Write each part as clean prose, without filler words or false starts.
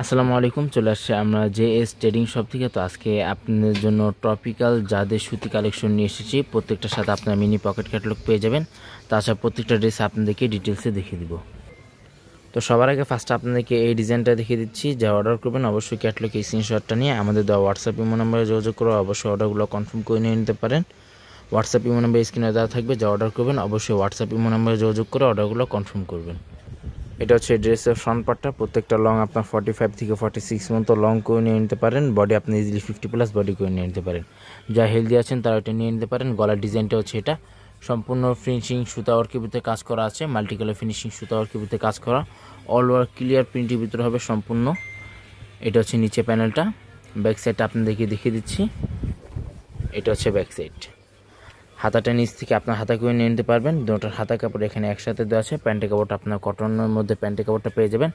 আসসালামু আলাইকুম, চলে আসছে আমরা জেএস ট্রেডিং শপ থেকে। তো আজকে আপনাদের জন্য ট্রপিক্যাল যাদের সুতি কালেকশন নিয়ে এসেছি। প্রত্যেকটার সাথে আপনার মিনি পকেট ক্যাটালগ পেয়ে যাবেন। তাছাড়া প্রত্যেকটা ড্রেস আপনাদেরকে ডিটেলসে দেখিয়ে দিব। তো সবার আগে ফার্স্টে আপনাদেরকে এই ডিজাইনটা দেখিয়ে দিচ্ছি। যা অর্ডার করবেন অবশ্যই ক্যাটালগে স্ক্রিনশটটা নিয়ে আমাদের দেওয়া হোয়াটসঅ্যাপ ইমো নাম্বারে যোগাযোগ করে অবশ্যই অর্ডারগুলো কনফার্ম করে নিয়ে নিতে পারেন। হোয়াটসঅ্যাপ ইমো নাম্বার স্ক্রিনে দেওয়া থাকবে। যা অর্ডার করবেন অবশ্যই হোয়াটসঅ্যাপ ইমো নাম্বারে যোগাযোগ করে অর্ডারগুলো কনফার্ম করবেন। এটা হচ্ছে ড্রেসের ফ্রন্ট পার্টটা। প্রত্যেকটা লং আপনার 45 থেকে 46 মতো লং করে নিয়ে নিতে পারেন। বডি আপনি ইজিলি 50+ বডি করে নিয়ে নিতে পারেন। যা হেলদি আছেন তারা এটা নিয়ে নিতে পারেন। গলার ডিজাইনটা হচ্ছে এটা সম্পূর্ণ ফিনিশিং সুতা ওয়ার্কের ভিতরে কাজ করা আছে। মাল্টি কালার ফিনিশিং সুতা ওয়ার্কের ভিতরে কাজ করা, অল ওয়ার্ক ক্লিয়ার প্রিন্টের ভিতরে হবে সম্পূর্ণ। এটা হচ্ছে নিচে প্যানেলটা। ব্যাক সাইডটা আপনাদেরকে দেখিয়ে দিচ্ছি। এটা হচ্ছে ব্যাক সাইড। হাতাটা নিচ থেকে আপনার হাতা করে নিয়ে নিতে পারবেন। দুটোর হাতা কাপড় এখানে একসাথে দেওয়া আছে। প্যান্টের কাপড়টা আপনার কটনের মধ্যে প্যান্টের কাপড়টা পেয়ে যাবেন।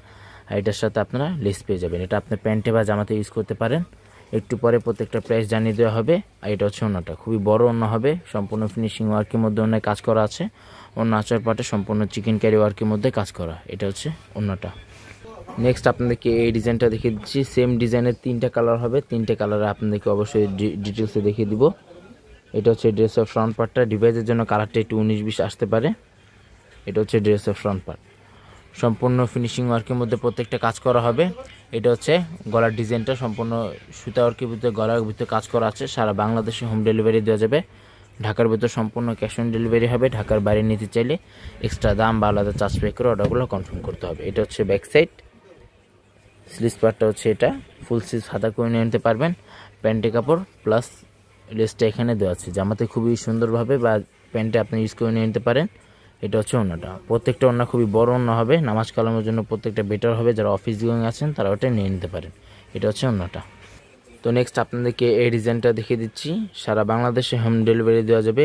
আর এটার সাথে আপনারা লেস পেয়ে যাবেন। এটা আপনি প্যান্টে বা জামাতে ইউজ করতে পারেন। একটু পরে প্রত্যেকটা প্রাইস জানিয়ে দেওয়া হবে। আর এটা হচ্ছে ওড়নাটা, খুবই বড় ওড়না হবে। সম্পূর্ণ ফিনিশিং ওয়ার্কের মধ্যে ওড়নায় কাজ করা আছে। ওড়না আঁচল পাটে সম্পূর্ণ চিকেন ক্যারি ওয়ার্কের মধ্যে কাজ করা। এটা হচ্ছে ওড়নাটা। নেক্সট আপনাদেরকে এই ডিজাইনটা দেখিয়ে দিচ্ছি। সেম ডিজাইনের 3টা কালার হবে। 3টে কালারে আপনাদেরকে অবশ্যই ডিটেলসে দেখিয়ে দিব। এটা হচ্ছে ড্রেসের ফ্রন্ট পার্টটা। ডিভাইসের জন্য কালারটা একটু 19-20 আসতে পারে। এটা হচ্ছে ড্রেসের ফ্রন্ট পার্ট। সম্পূর্ণ ফিনিশিং ওয়ার্কের মধ্যে প্রত্যেকটা কাজ করা হবে। এটা হচ্ছে গলার ডিজাইনটা সম্পূর্ণ সুতা ওয়ার্কের ভিতরে গলার ভিতরে কাজ করা আছে। সারা বাংলাদেশে হোম ডেলিভারি দেওয়া যাবে। ঢাকার ভিতরে সম্পূর্ণ ক্যাশ অন ডেলিভারি হবে। ঢাকার বাইরে নিতে চাইলে এক্সট্রা দাম বা আলাদা চার্জ পে করে অর্ডারগুলো কনফার্ম করতে হবে। এটা হচ্ছে ব্যাক সাইড। স্লিভস পার্টটা হচ্ছে এটা। ফুল স্লিভস হাতা করে নিয়ে নিতে পারবেন। প্যান্টের কাপড় প্লাস লেসটা এখানে দেওয়া আছে। জামাতে খুবই সুন্দরভাবে বা প্যান্টে আপনি ইউজ করে নিয়ে নিতে পারেন। এটা হচ্ছে ওড়নাটা। প্রত্যেকটা ওড়না খুবই বড় ওড়না হবে। নামাজ কালামের জন্য প্রত্যেকটা বেটার হবে। যারা অফিস গোয়িং আছেন তারা ওটা নিয়ে নিতে পারেন। এটা হচ্ছে ওড়নাটা। তো নেক্সট আপনাদেরকে এই ডিজাইনটা দেখিয়ে দিচ্ছি। সারা বাংলাদেশে হোম ডেলিভারি দেওয়া যাবে।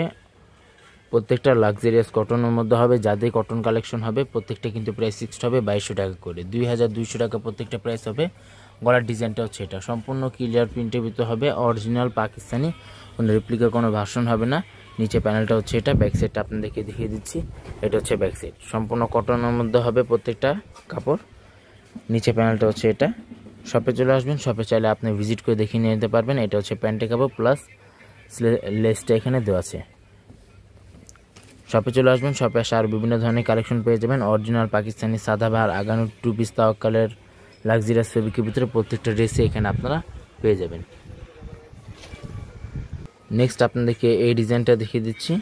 প্রত্যেকটা লাক্সারিয়াস কটনের মধ্যে হবে। যাদের কটন কালেকশন হবে প্রত্যেকটা কিন্তু প্রাইস ফিক্সড হবে 2200 টাকা করে। 2200 টাকা প্রত্যেকটা প্রাইস হবে। গলার ডিজাইনটা হচ্ছে এটা সম্পূর্ণ ক্লিয়ার প্রিন্টের ভিতরে হবে। অরিজিনাল পাকিস্তানি, কোনো রেপ্লিকা কোনো ভার্সন হবে না। নিচে প্যানেলটা হচ্ছে এটা। ব্যাক সাইডটা আপনাদেরকে দেখিয়ে দিচ্ছি। এটা হচ্ছে ব্যাক সাইড। সম্পূর্ণ কটনের মধ্যে হবে প্রত্যেকটা কাপড়। নিচে প্যানেলটা হচ্ছে এটা। শপে চলে আসবেন। শপে চাইলে আপনি ভিজিট করে দেখিয়ে নিয়ে নিতে পারবেন। এটা হচ্ছে প্যান্টের কাপড় প্লাস লেসটা এখানে দেওয়া আছে। শপে চলে আসবেন। শপে আসে আর বিভিন্ন ধরনের কালেকশন পেয়ে যাবেন। অরিজিনাল পাকিস্তানি সাদাবাহার আগানো 2 পিস তাওয়াক্কালের লাক্সারিয়াস ফেব্রিকের ভিতরে প্রত্যেকটা ড্রেসে এখানে আপনারা পেয়ে যাবেন। নেক্সট আপনাদেরকে এই ডিজাইনটা দেখিয়ে দিচ্ছি।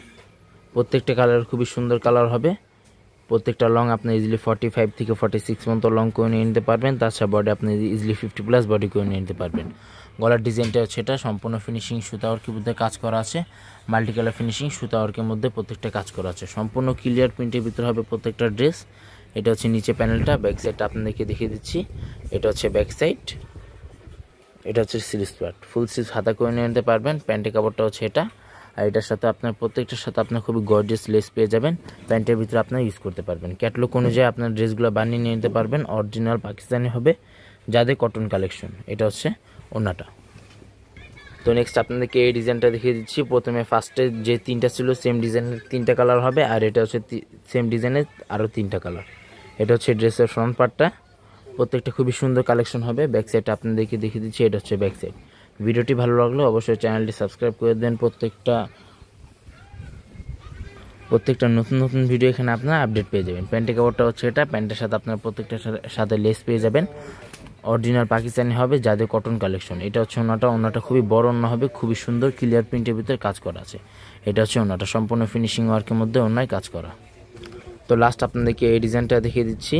প্রত্যেকটা কালার খুবই সুন্দর কালার হবে। প্রত্যেকটা লং আপনি ইজিলি 45 থেকে 46 মতো লং করে নিয়ে নিতে পারবেন। তাছাড়া বডি আপনি ইজিলি 50+ বডি করে নিয়ে নিতে পারবেন। গলার ডিজাইনটা হচ্ছে এটা সম্পূর্ণ ফিনিশিং সুতা ওয়ার্কের মধ্যে কাজ করা আছে। মাল্টি কালার ফিনিশিং সুতা ওয়ার্কের মধ্যে প্রত্যেকটা কাজ করা আছে। সম্পূর্ণ ক্লিয়ার প্রিন্টের ভিতরে হবে প্রত্যেকটা ড্রেস। এটা হচ্ছে নিচে প্যানেলটা। ব্যাক সাইডটা আপনাদেরকে দেখিয়ে দিচ্ছি। এটা হচ্ছে ব্যাক সাইড। এটা হচ্ছে স্লিভস পার্ট। ফুল স্লিভস হাতা করে নিয়ে নিতে পারবেন। প্যান্টের কাপড়টা হচ্ছে এটা। আর এটার সাথে আপনার প্রত্যেকটার সাথে আপনার খুবই গর্জিয়াস লেস পেয়ে যাবেন। প্যান্টের ভিতরে আপনার ইউজ করতে পারবেন। ক্যাটালগ অনুযায়ী আপনার ড্রেসগুলো বানিয়ে নিয়ে নিতে পারবেন। অরিজিনাল পাকিস্তানি হবে যাদের কটন কালেকশন। এটা হচ্ছে ওড়নাটা। তো নেক্সট আপনাদেরকে এই ডিজাইনটা দেখিয়ে দিচ্ছি। প্রথমে ফার্স্টে যে 3টা ছিল সেম ডিজাইনের 3টা কালার হবে। আর এটা হচ্ছে সেম ডিজাইনের আরও 3টা কালার। এটা হচ্ছে ড্রেসের ফ্রন্ট পার্টটা। প্রত্যেকটা খুবই সুন্দর কালেকশন হবে। ব্যাক সাইডটা আপনাদেরকে দেখিয়ে দিচ্ছি। এটা হচ্ছে ব্যাক সাইড। ভিডিওটি ভালো লাগলে অবশ্যই চ্যানেলটি সাবস্ক্রাইব করে দেন। প্রত্যেকটা নতুন নতুন ভিডিও এখানে আপনারা আপডেট পেয়ে যাবেন। প্যান্টের কাপড়টা হচ্ছে এটা। প্যান্টের সাথে আপনার প্রত্যেকটার সাথে লেস পেয়ে যাবেন। অরিজিনাল পাকিস্তানি হবে যাদের কটন কালেকশন। এটা হচ্ছে ওড়নাটা। ওড়নাটা খুবই বড় ওড়না হবে। খুবই সুন্দর ক্লিয়ার প্রিন্টের ভিতরে কাজ করা আছে। এটা হচ্ছে ওড়নাটা সম্পূর্ণ ফিনিশিং ওয়ার্কের মধ্যে ওড়নায় কাজ করা। তো লাস্ট আপনাদেরকে এই ডিজাইনটা দেখিয়ে দিচ্ছি।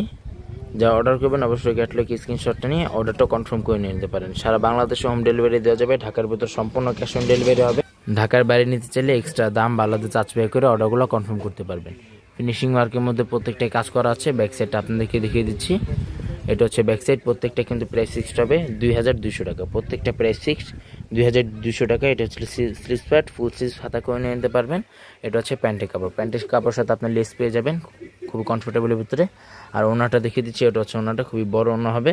যা অর্ডার করবেন অবশ্যই ক্যাটালগে স্ক্রিনশটটা নিয়ে অর্ডারটা কনফার্ম করে নিয়ে নিতে পারেন। সারা বাংলাদেশে হোম ডেলিভারি দেওয়া যাবে। ঢাকার ভিতর সম্পূর্ণ ক্যাশ অন ডেলিভারি হবে। ঢাকার বাইরে নিতে চাইলে এক্সট্রা দাম বা আলাদা চার্জ পে করে অর্ডারগুলো কনফার্ম করতে পারবেন। ফিনিশিং ওয়ার্কের মধ্যে প্রত্যেকটাই কাজ করা আছে। ব্যাক সাইডটা আপনাদেরকে দেখিয়ে দিচ্ছি। এটা হচ্ছে ব্যাক সাইড। প্রত্যেকটা কিন্তু প্রাইস ফিক্সড হবে 2200 টাকা। প্রত্যেকটা প্রাইস ফিক্সড 2200 টাকা। এটা হচ্ছে স্লিভস প্যাড। ফুল স্লিভস হাতা করে নিয়ে নিতে পারবেন। এটা হচ্ছে প্যান্টের কাপড়। প্যান্টের কাপড়ের সাথে আপনার লেস পেয়ে যাবেন খুবই কমফোর্টেবলের ভিতরে। আর ওড়নাটা দেখিয়ে দিচ্ছি। এটা হচ্ছে ওড়নাটা খুবই বড় ওড়না হবে।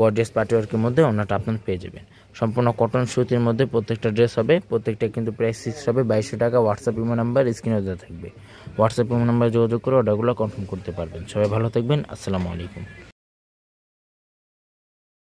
গর্জিয়াস পার্টি ওয়ার্কের মধ্যে ওড়নাটা আপনার পেয়ে যাবেন। সম্পূর্ণ কটন সুতির মধ্যে প্রত্যেকটা ড্রেস হবে। প্রত্যেকটা কিন্তু প্রাইস ফিক্সড হবে 2200 টাকা। হোয়াটসঅ্যাপ ইমো নাম্বার স্ক্রিনে দেওয়া থাকবে। হোয়াটসঅ্যাপ ইমো নাম্বার যোগাযোগ করে অর্ডারগুলো কনফার্ম করতে পারবেন। সবাই ভালো থাকবেন। আসসালামু আলাইকুম।